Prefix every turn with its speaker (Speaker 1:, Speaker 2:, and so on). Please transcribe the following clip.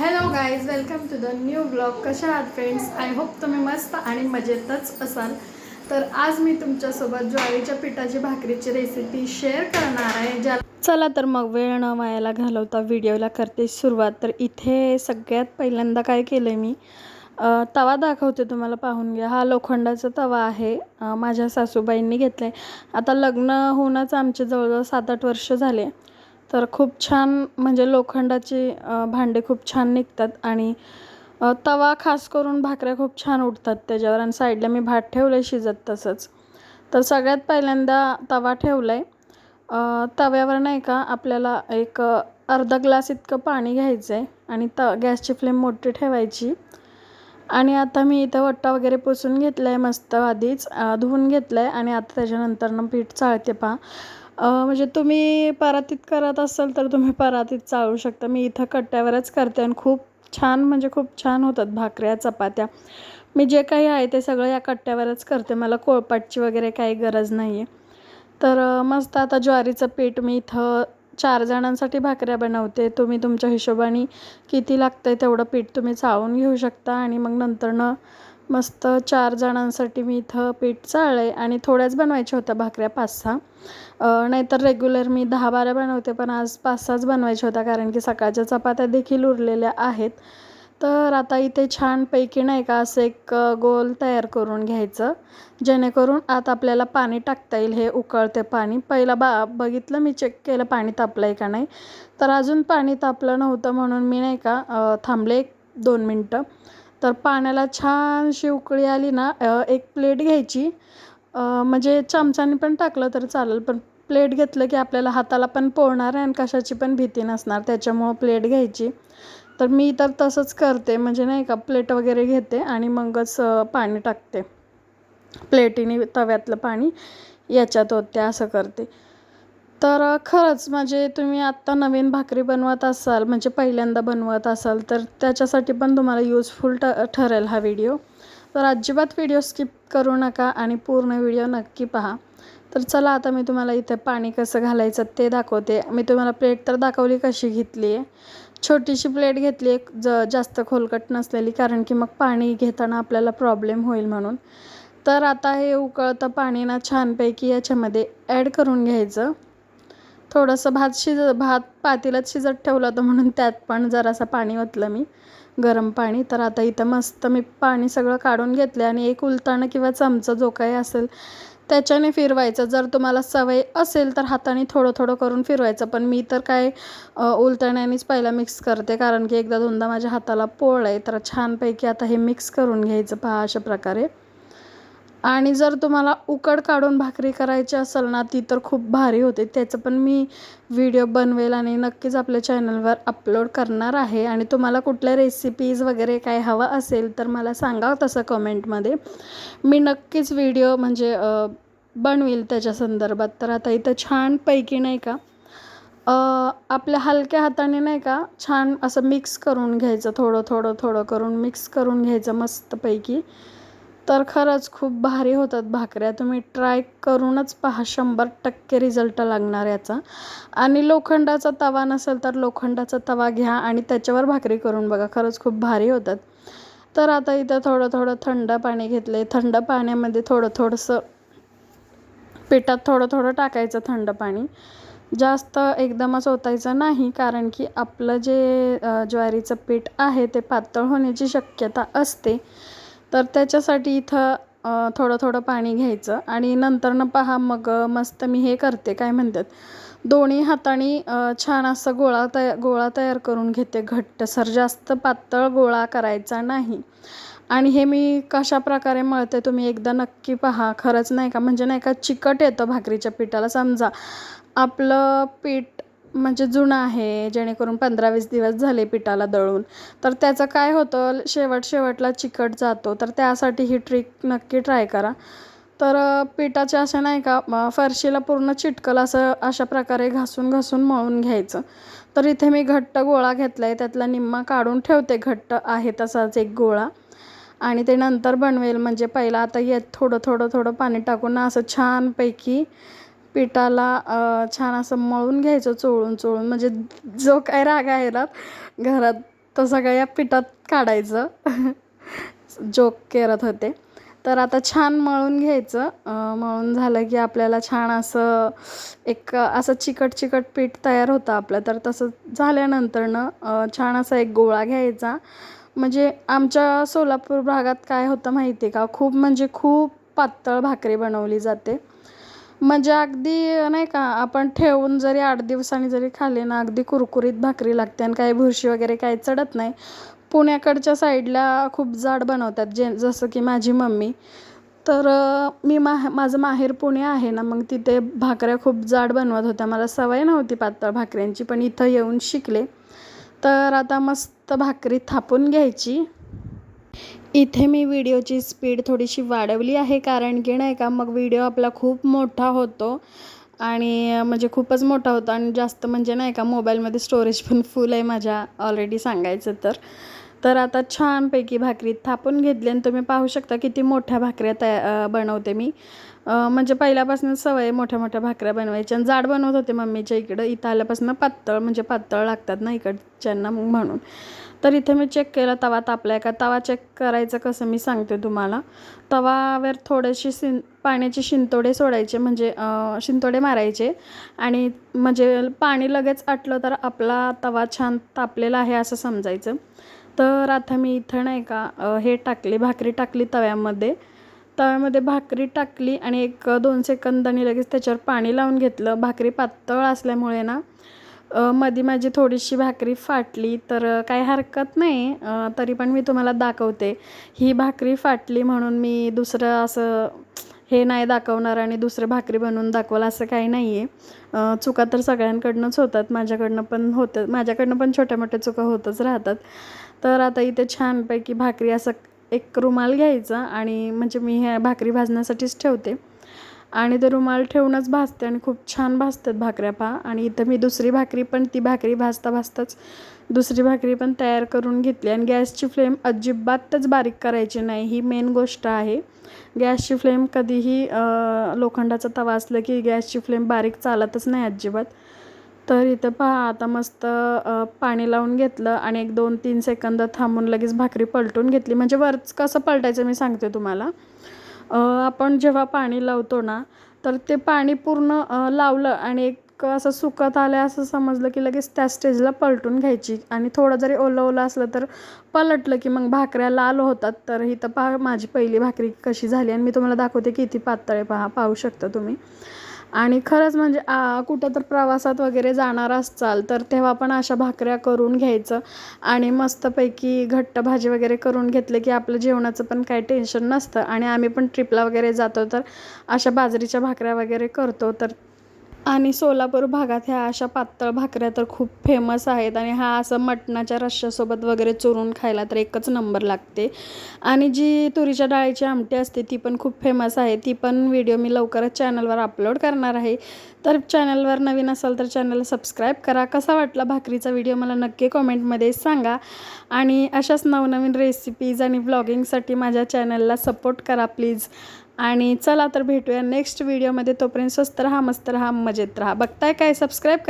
Speaker 1: Hello guys, welcome to the new blog. कशा आहात friends? I hope तुम्ही मस्त आणि मजेतच असाल. तर आज मी तुमच्यासोबत ज्वारीच्या पिठाची भाकरीची रेसिपी शेअर करणार आहे. चला तर मग वेळ न वायाला घालवता व्हिडिओला करते सुरुवात. तर इथे सगळ्यात पहिल्यांदा काय केलं मी, तवा दाखवते तुम्हाला, पाहून घ्या. हा लोखंडाचा तवा आहे, माझ्या सासूबाईंनी घेतला आहे. आता लग्न होऊनच आमचे जवळजवळ 7-8 वर्ष झाले. तर खूप छान, म्हणजे लोखंडाचे भांडे खूप छान निघतात आणि तवा खास करून भाकऱ्या खूप छान उठतात त्याच्यावर. आणि साईडला मी भात ठेवलं आहे शिजत तसंच. तर सगळ्यात पहिल्यांदा तवा ठेवला आहे. तव्यावर नाही का आपल्याला एक अर्धा ग्लास इतकं पाणी घ्यायचं आहे आणि गॅसची फ्लेम मोठी ठेवायची. आणि आता मी इथं वट्टा वगैरे पुसून घेतला आहे मस्त, आधीच धुवून घेतलं आहे. आणि आता त्याच्यानंतरनं पीठ चाळते पहा. म्हणजे तुम्ही परातीत करत असाल तर तुम्ही परातीत चाळू शकता. मी इथं कट्ट्यावरच करते आणि खूप छान, म्हणजे खूप छान होतात भाकऱ्या, चपात्या. मी जे काही आहे ते सगळं या कट्ट्यावरच करते. मला कोळपाटची वगैरे काही गरज नाही आहे. तर मस्त आता ज्वारीचं पीठ मी इथं 4 जणांसाठी भाकऱ्या बनवते. तुम्ही तुमच्या हिशोबाने किती लागतं आहे तेवढं पीठ तुम्ही चाळून घेऊ शकता. आणि मग नंतरनं मस्त 4 जणांसाठी मी इथं पीठ चाळलं आहे. आणि थोड्याच बनवायच्या होत्या भाकऱ्या, 5-6. नाहीतर रेग्युलर मी 10-12 बनवते, पण आज 5-6च बनवायच्या होत्या कारण की सकाळच्या चपात्या देखील उरलेल्या आहेत. तर आता इथे छानपैकी नाही का असं एक गोल तयार करून घ्यायचं, जेणेकरून आता आपल्याला पाणी टाकता येईल. हे उकळते पाणी. पहिला बघितलं मी, चेक केलं पाणी तापलं आहे का नाही. तर अजून पाणी तापलं नव्हतं म्हणून मी नाही का थांबले 1-2 मिनटं. तर पाण्याला छानशी उकळी आली ना, एक प्लेट घ्यायची. म्हणजे चमच्याने पण टाकलं तर चालेल, पण प्लेट घेतलं की आपल्याला हाताला पण पोळणार आहे आणि कशाची पण भीती नसणार, त्याच्यामुळं प्लेट घ्यायची. तर मी तर तसंच करते, म्हणजे नाही का प्लेट वगैरे घेते आणि मगच पाणी टाकते. प्लेटीने तव्यातलं पाणी याच्यात होते, असं करते. तर खरंच म्हणजे तुम्ही आत्ता नवीन भाकरी बनवत असाल, म्हणजे पहिल्यांदा बनवत असाल, तर त्याच्यासाठी पण तुम्हाला युजफुल ठरेल हा व्हिडिओ. तर अजिबात व्हिडिओ स्किप करू नका आणि पूर्ण व्हिडिओ नक्की पहा. तर चला आता मी तुम्हाला इथे पाणी कसं घालायचं ते दाखवते. मी तुम्हाला प्लेट तर दाखवली कशी घेतली आहे. छोटीशी प्लेट घेतली आहे, जास्त खोलकट नसलेली, कारण की मग पाणी घेताना आपल्याला प्रॉब्लेम होईल म्हणून. तर आता हे उकळतं पाणी ना छानपैकी याच्यामध्ये ॲड करून घ्यायचं. थोडंसं भात पातेल्यात शिजत ठेवलं होतं म्हणून त्यात पण जरासं पाणी ओतलं मी, गरम पाणी. तर आता इथं मस्त मी पाणी सगळं काढून घेतलं आणि एक उलताणं किंवा चमचा जो काही असेल त्याच्याने फिरवायचं. जर तुम्हाला सवय असेल तर हाताने थोडं थोडं करून फिरवायचं, पण मी तर काय उलटण्यानेच पहिला मिक्स करते, कारण की एकदा दोनदा माझ्या हाताला पोळ आहे. तर छानपैकी आता हे मिक्स करून घ्यायचं पहा अशा प्रकारे. आणि जर तुम्हाला उकड काढून भाकरी करायची असेल ना, ती तर खूप भारी होते. त्याचं पण मी व्हिडिओ बनवेल आणि नक्कीच आपल्या चॅनलवर अपलोड करणार आहे. आणि तुम्हाला कुठल्या रेसिपीज वगैरे काय हवं असेल तर मला सांगा तसं कमेंटमध्ये. मी नक्कीच व्हिडिओ म्हणजे बनवेल त्याच्या संदर्भात. तर आता इथं छानपैकी नाही का आपल्या हलक्या हाताने नाही का छान असं मिक्स करून घ्यायचं, थोडं थोडं थोडं करून मिक्स करून घ्यायचं मस्तपैकी. तर खरंच खूप भारी होतात भाकऱ्या. तुम्ही ट्राय करूनच पहा, 100% रिझल्ट लागणार याचा. आणि लोखंडाचा तवा नसेल तर लोखंडाचा तवा घ्या आणि त्याच्यावर भाकरी करून बघा, खरंच खूप भारी होतात. तर आता इथं थोडं थोडं थंड पाणी घेतलं आहे. थंड पाण्यामध्ये थोडंसं पिठात थोडं थोडं टाकायचं थंड पाणी. जास्त एकदमच ओतायचं नाही, कारण की आपलं जे ज्वारीचं पीठ आहे ते पातळ होण्याची शक्यता असते. तर त्याच्यासाठी इथं थोडं थोडं पाणी घ्यायचं. आणि नंतरनं पहा मग मस्त मी हे करते, काय म्हणतात, दोन्ही हाताने छान असं गोळा तयार करून घेते घट्टसर. जास्त पातळ गोळा करायचा नाही. आणि हे मी कशा प्रकारे मळते तुम्ही एकदा नक्की पहा. खरंच नाही का, म्हणजे नाही का चिकट येतं भाकरीच्या पिठाला. समजा आपलं पीठ म्हणजे जुनं आहे, जेणेकरून 15-20 दिवस झाले पिठाला दळून, तर त्याचं काय होतं, शेवटला चिकट जातो. तर त्यासाठी ही ट्रिक नक्की ट्राय करा. तर पिठाचे असे नाही का फरशीला पूर्ण चिटकल असं अशा प्रकारे घासून घासून मळून घ्यायचं. तर इथे मी घट्ट गोळा घेतला आहे, त्यातला निम्मा काढून ठेवते, घट्ट आहे तसाच एक गोळा. आणि ते नंतर बनवेल. म्हणजे पहिला आता यात थोडं थोडं थोडं पाणी टाकून ना असं छानपैकी पिठाला छान असं मळून घ्यायचं, चोळून चोळून. म्हणजे जो काय राग आहे ना घरात तो सगळं या पिठात काढायचं. जोक करत होते. तर आता छान मळून घ्यायचं. मळून झालं की आपल्याला छान असं एक असं चिकट चिकट पीठ तयार होतं आपलं. तर तसं झाल्यानंतरनं छान असा एक गोळा घ्यायचा. म्हणजे आमच्या सोलापूर भागात काय होतं माहिती आहे का, खूप म्हणजे खूप पातळ भाकरी बनवली जाते. म्हणजे अगदी नाही का, आपण ठेवून जरी 8 दिवसांनी जरी खाल्ली ना, अगदी कुरकुरीत भाकरी लागते आणि काही बुरशी वगैरे काही चढत नाही. पुण्याकडच्या साईडला खूप जाड बनवतात, जसं की माझी मम्मी. तर मी माझं माहेर पुणे आहे ना, मग तिथे भाकऱ्या खूप जाड बनवत होत्या. मला सवय नव्हती पातळ भाकऱ्यांची, पण इथं येऊन शिकले. तर आता मस्त भाकरी थापून घ्यायची. इथे मी व्हिडिओची स्पीड थोडीशी वाढवली आहे, कारण की नाही का मग व्हिडिओ आपला खूप मोठा होतो आणि म्हणजे खूपच मोठा होतो आणि जास्त म्हणजे नाही का मोबाईलमध्ये स्टोरेज पण फुल आहे माझ्या ऑलरेडी सांगायचं तर. तर आता छानपैकी भाकरी थापून घेतली आणि तुम्ही पाहू शकता किती मोठ्या भाकऱ्या बनवते मी. म्हणजे पहिल्यापासून सवय मोठ्या मोठ्या भाकऱ्या बनवायच्या आणि जाड बनवत होते मम्मीच्या इकडं. इथं आल्यापासून पातळ म्हणजे पातळ लागतात ना इकडच्यांना, म्हणून. तर इथे मी चेक केला तवा तापला आहे का. तवा चेक करायचं कसं मी सांगते तुम्हाला. तवावर थोडेसे पाण्याचे शिंतोडे सोडायचे, म्हणजे शिंतोडे मारायचे आणि म्हणजे पाणी लगेच आटलं तर आपला तवा छान तापलेला आहे असं समजायचं. तर आता मी इथं नाही का हे टाकली, भाकरी टाकली तव्यामध्ये. तव्यामध्ये भाकरी टाकली आणि 1-2 सेकंदांनी लगेच त्याच्यावर पाणी लावून घेतलं. भाकरी पातळ असल्यामुळे ना मध्ये माझी थोडीशी भाकरी फाटली, तर काही हरकत नाही. तरी पण मी तुम्हाला दाखवते. ही भाकरी फाटली म्हणून मी दुसरं असं हे नाही दाखवणार आणि दुसरं भाकरी बनवून दाखवाल असं काही नाही आहे. चुका तर सगळ्यांकडनंच होतात, माझ्याकडनं पण छोट्या मोठ्या चुका होतच राहतात. तर आता इथे छानपैकी भाकरी असं एक रुमाल घ्यायचा आणि म्हणजे मी ह्या भाकरी भाजण्यासाठीच ठेवते आणि ते रुमाल ठेवूनच भाजते आणि खूप छान भाजतात भाकऱ्या पहा. आणि इथं मी दुसरी भाकरी पण, ती भाकरी भाजताच दुसरी भाकरी पण तयार करून घेतली. आणि गॅसची फ्लेम अजिबातच बारीक करायची नाही, ही मेन गोष्ट आहे. गॅसची फ्लेम कधीही लोखंडाचा तवा असलं की गॅसची फ्लेम बारीक चालतच नाही अजिबात. तर इथं पहा आता मस्त पाणी लावून घेतलं आणि 1-2-3 सेकंद थांबून लगेच भाकरी पलटून घेतली. म्हणजे वरच कसं पलटायचं मी सांगते तुम्हाला. आपण जेव्हा पाणी लावतो ना, तर ते पाणी पूर्ण लावलं आणि एक असं सुकत आलं असं समजलं की लगेच त्या स्टेजला पलटून घ्यायची. आणि थोडं जरी ओलं ओलं असलं तर पलटलं की मग भाकऱ्या लाल होतात. तर इथं पहा माझी पहिली भाकरी कशी झाली आणि मी तुम्हाला दाखवते किती पातळ आहे, पाहू शकता तुम्ही. आणि खरंच म्हणजे कुठं तर प्रवासात वगैरे जाणार असाल तर तेव्हा पण अशा भाकऱ्या करून घ्यायचं आणि मस्तपैकी घट्ट भाजी वगैरे करून घेतले की आपलं जेवणाचं पण काही टेन्शन नसतं. आणि आम्ही पण ट्रिपला वगैरे जातो तर अशा बाजरीच्या भाकऱ्या वगैरे करतो. तर आणि सोलापूर भागात ह्या अशा पातळ भाकऱ्या तर खूप फेमस आहेत आणि हा असं मटणाच्या रश्श्यासोबत वगैरे चुरून खायला तर एकच नंबर लागते. आणि जी तुरीच्या डाळीची आमटी असते ती पण खूप फेमस आहे. ती पण व्हिडिओ मी लवकरच चॅनलवर अपलोड करणार आहे. तर चॅनलवर नवीन असाल तर चॅनलला सबस्क्राईब करा. कसा वाटला भाकरीचा व्हिडिओ मला नक्की कॉमेंटमध्ये सांगा. आणि अशाच नवनवीन रेसिपीज आणि व्लॉगिंगसाठी माझ्या चॅनलला सपोर्ट करा प्लीज. आणि चला तर भेटूया नेक्स्ट व्हिडिओमध्ये. तोपर्यंत स्वस्त राहा, मस्त राहा, मजेत राहा. बघताय काय, सबस्क्राईब करा.